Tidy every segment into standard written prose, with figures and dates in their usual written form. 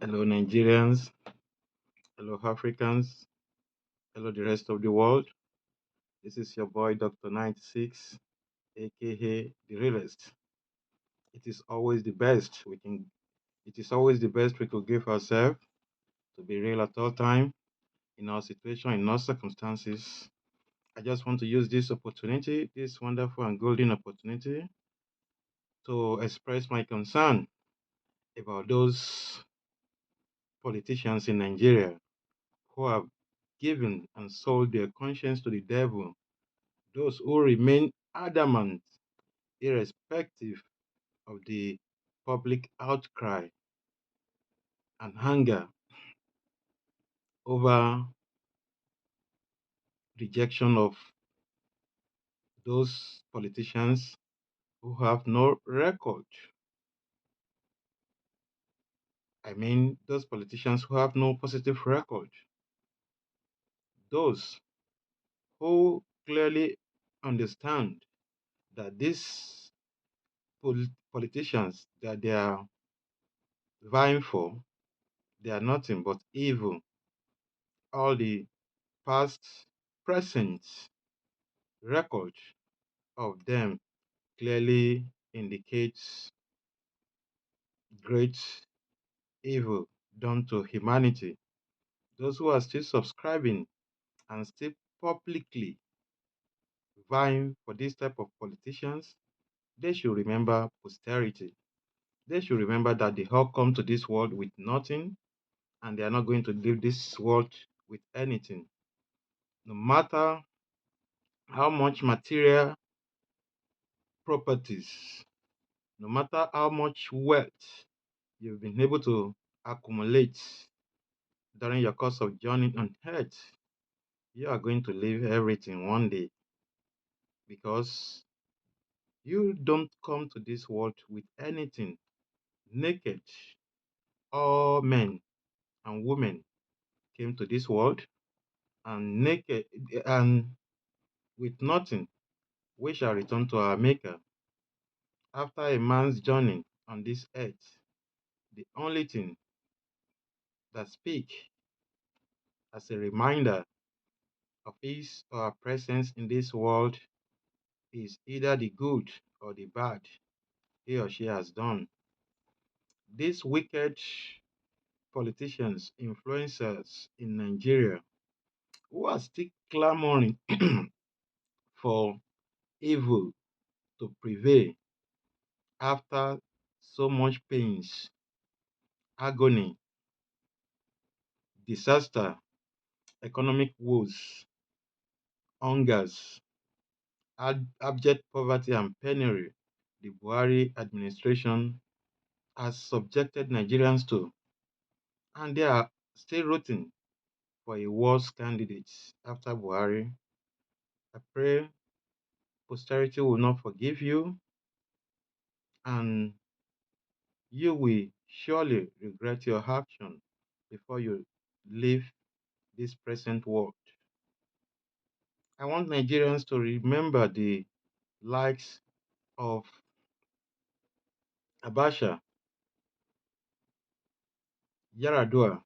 Hello, Nigerians. Hello, Africans. Hello, the rest of the world. This is your boy, Dr. 96, aka The Realist. It is always the best we can. It is always the best we could give ourselves to be real at all time, in our situation, in our circumstances. I just want to use this opportunity, this wonderful and golden opportunity, to express my concern about those politicians in Nigeria who have given and sold their conscience to the devil, those who remain adamant irrespective of the public outcry and anger over rejection of those politicians who have no record. I mean, those politicians who have no positive record. Those who clearly understand that these politicians that they are vying for, they are nothing but evil. All the past, present record of them clearly indicates great evil done to humanity. Those who are still subscribing and still publicly vying for this type of politicians, they should remember posterity. They should remember that they all come to this world with nothing and they are not going to leave this world with anything. No matter how much material properties, no matter how much wealth you've been able to accumulate during your course of journey on earth, you are going to leave everything one day because you don't come to this world with anything naked. All men and women came to this world and naked and with nothing. We shall return to our Maker. After a man's journey on this earth, the only thing that speak as a reminder of his or her presence in this world is either the good or the bad he or she has done. These wicked politicians, influencers in Nigeria who are still clamoring for evil to prevail after so much pains, agony, disaster, economic woes, hungers, abject poverty and penury the Buhari administration has subjected Nigerians to, and they are still rooting for a worse candidate after Buhari. I pray posterity will not forgive you and you will surely regret your action before you leave this present world. I want Nigerians to remember the likes of Abacha, Yaradua,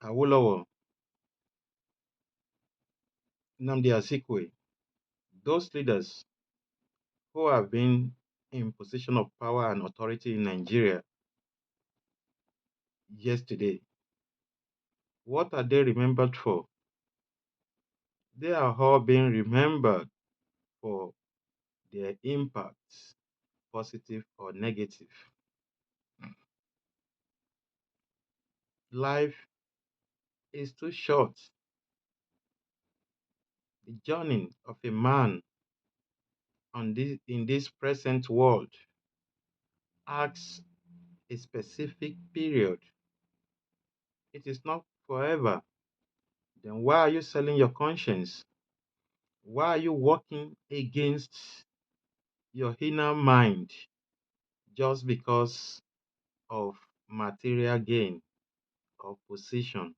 Awolowo, Nnamdi Azikiwe, those leaders who have been in position of power and authority in Nigeria yesterday. What are they remembered for? They are all being remembered for their impacts, positive or negative. Life is too short. The journey of a man in this present world asks a specific period. It is not forever. Then why are you selling your conscience? Why are you working against your inner mind just because of material gain or position?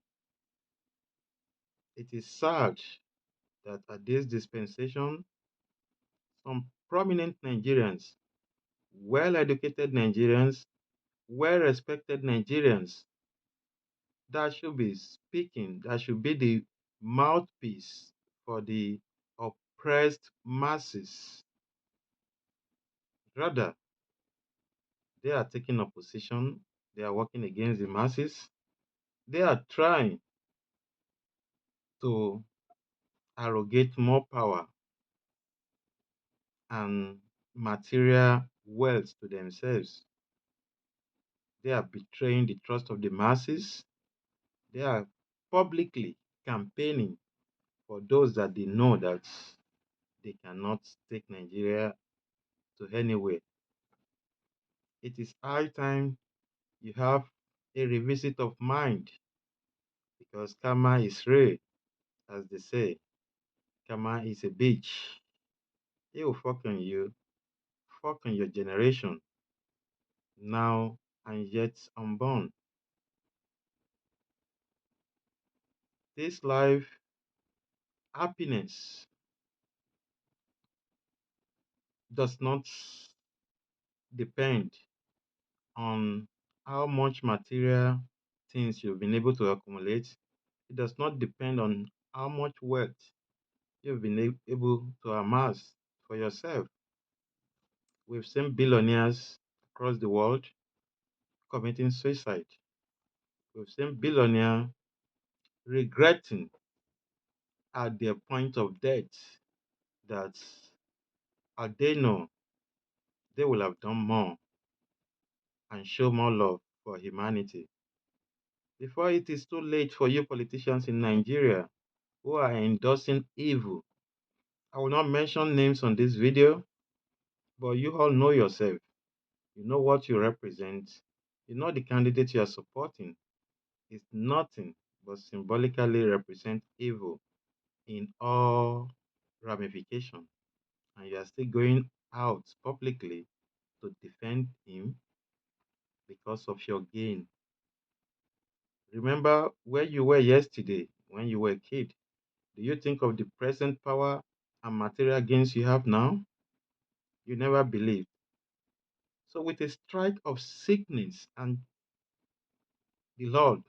It is sad that at this dispensation, some prominent Nigerians, well educated Nigerians, well respected Nigerians that should be speaking, that should be the mouthpiece for the oppressed masses. Rather, they are taking opposition, they are working against the masses, they are trying to arrogate more power and material wealth to themselves. They are betraying the trust of the masses. They are publicly campaigning for those that they know that they cannot take Nigeria to anywhere. It is high time you have a revisit of mind because karma is real, as they say. Karma is a bitch. It will fuck on your generation, now and yet unborn. This life happiness does not depend on how much material things you've been able to accumulate. It does not depend on how much wealth you've been able to amass for yourself. We've seen billionaires across the world committing suicide. We've seen billionaires regretting at their point of death that had they know they will have done more and show more love for humanity. Before it is too late for you politicians in Nigeria who are endorsing evil. I will not mention names on this video, but you all know yourself. You know what you represent. You know the candidate you are supporting is nothing but symbolically represent evil in all ramifications. And you are still going out publicly to defend him because of your gain. Remember where you were yesterday when you were a kid. Do you think of the present power and material gains you have now? You never believed. So, with a strike of sickness, and the Lord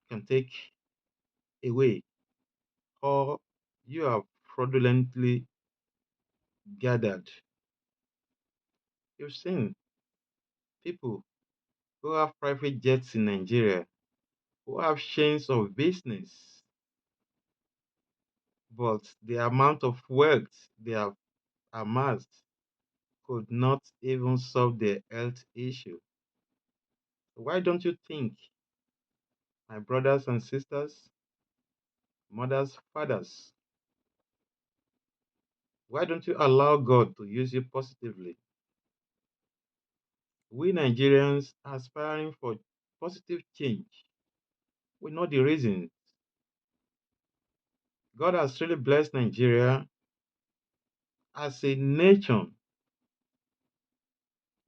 can take away all you have fraudulently gathered. You've seen people who have private jets in Nigeria, who have chains of business, but the amount of wealth they have amassed could not even solve their health issue. Why don't you think, my brothers and sisters, mothers, fathers, why don't you allow God to use you positively? We Nigerians are aspiring for positive change. We know the reason. God has really blessed Nigeria as a nation.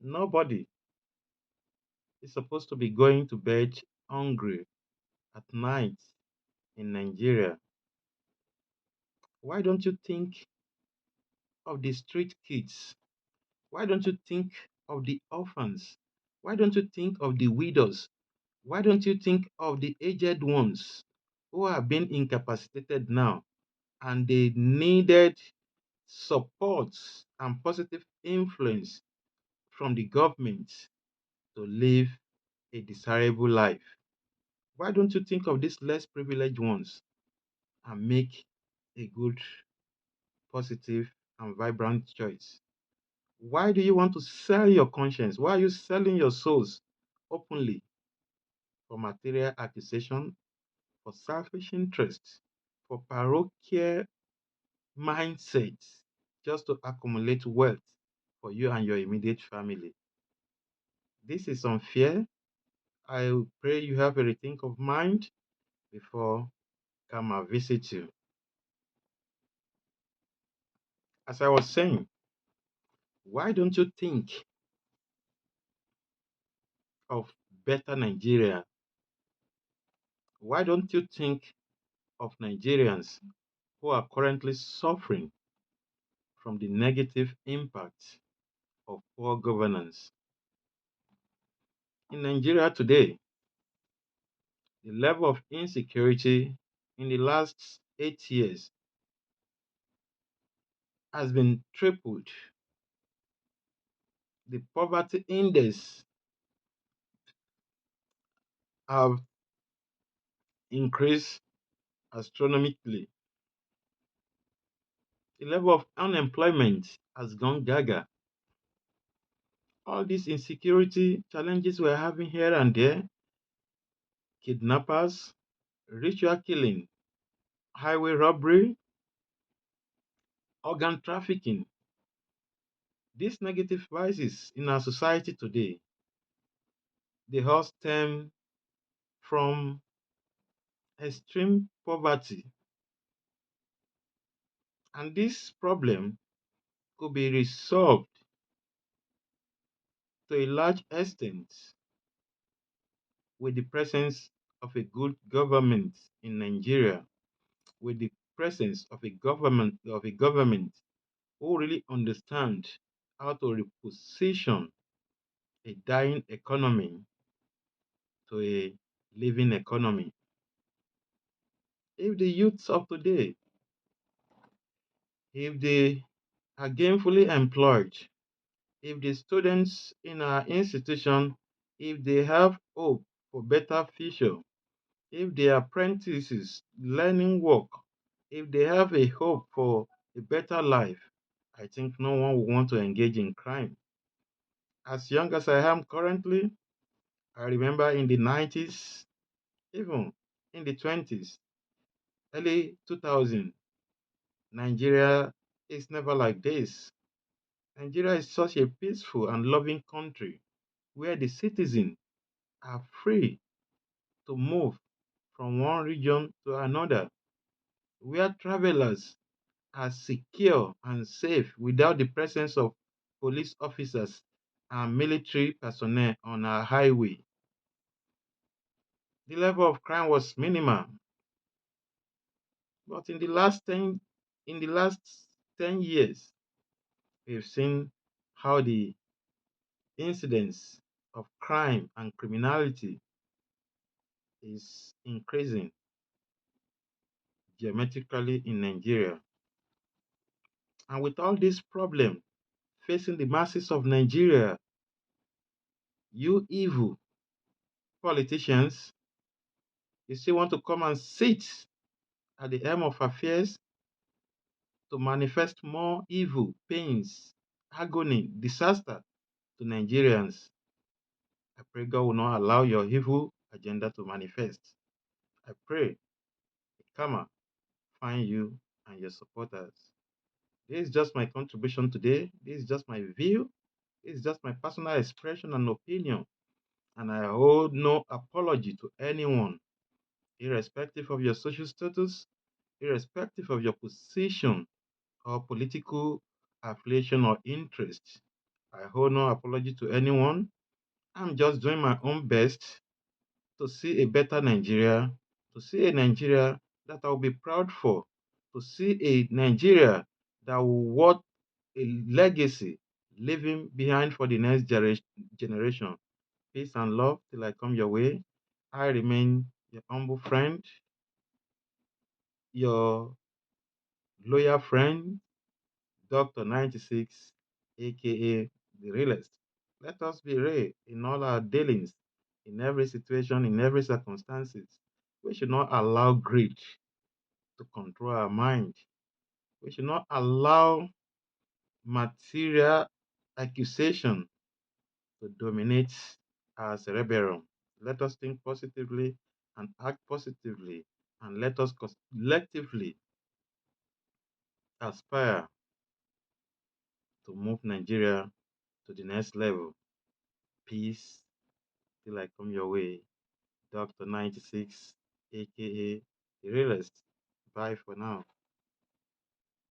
Nobody is supposed to be going to bed hungry at night in Nigeria. Why don't you think of the street kids? Why don't you think of the orphans? Why don't you think of the widows? Why don't you think of the aged ones who are being incapacitated now and they needed support and positive influence from the government to live a desirable life? Why don't you think of these less privileged ones and make a good, positive, and vibrant choice? Why do you want to sell your conscience? Why are you selling your souls openly for material accusation, for selfish interests, for parochial mindsets, just to accumulate wealth for you and your immediate family? This is unfair. I pray you have a rethink of mind before come and visit you. As I was saying, why don't you think of better Nigeria? Why don't you think of Nigerians who are currently suffering from the negative impact of poor governance? In Nigeria today, the level of insecurity in the last 8 years has been tripled. The poverty index have increased astronomically. The level of unemployment has gone gaga. All these insecurity challenges we're having here and there, kidnappers, ritual killing, highway robbery, organ trafficking, these negative vices in our society today, they all stem from extreme poverty. And this problem could be resolved to a large extent with the presence of a good government in Nigeria, with the presence of a government who really understand how to reposition a dying economy to a living economy. If the youths of today, if they are gainfully employed, if the students in our institution, if they have hope for better future, if they are apprentices learning work, if they have a hope for a better life, I think no one will want to engage in crime. As young as I am currently, I remember in the 90s, even in the 20s, early 2000, Nigeria is never like this. Nigeria is such a peaceful and loving country where the citizens are free to move from one region to another, where travelers are secure and safe without the presence of police officers and military personnel on our highway. The level of crime was minimal, but in the last 10 years, we've seen how the incidence of crime and criminality is increasing geometrically in Nigeria. And with all this problem facing the masses of Nigeria, you evil politicians, you still want to come and sit at the helm of affairs to manifest more evil, pains, agony, disaster to Nigerians. I pray God will not allow your evil agenda to manifest. I pray karma find you and your supporters. This is just my contribution today. This is just my view. This is just my personal expression and opinion. And I hold no apology to anyone, irrespective of your social status, irrespective of your position or political affiliation or interest. I hold no apology to anyone. I'm just doing my own best to see a better Nigeria, to see a Nigeria that I'll be proud for, to see a Nigeria that will worth a legacy leaving behind for the next generation. Peace and love till I come your way. I remain your humble friend, your loyal friend, Dr. 96, aka the realist. Let us be real in all our dealings, in every situation, in every circumstances. We should not allow greed to control our mind. We should not allow material accusation to dominate our cerebellum. Let us think positively and act positively, and let us collectively aspire to move Nigeria to the next level. Peace till I come your way. Dr. 96, aka the realist. Bye for now.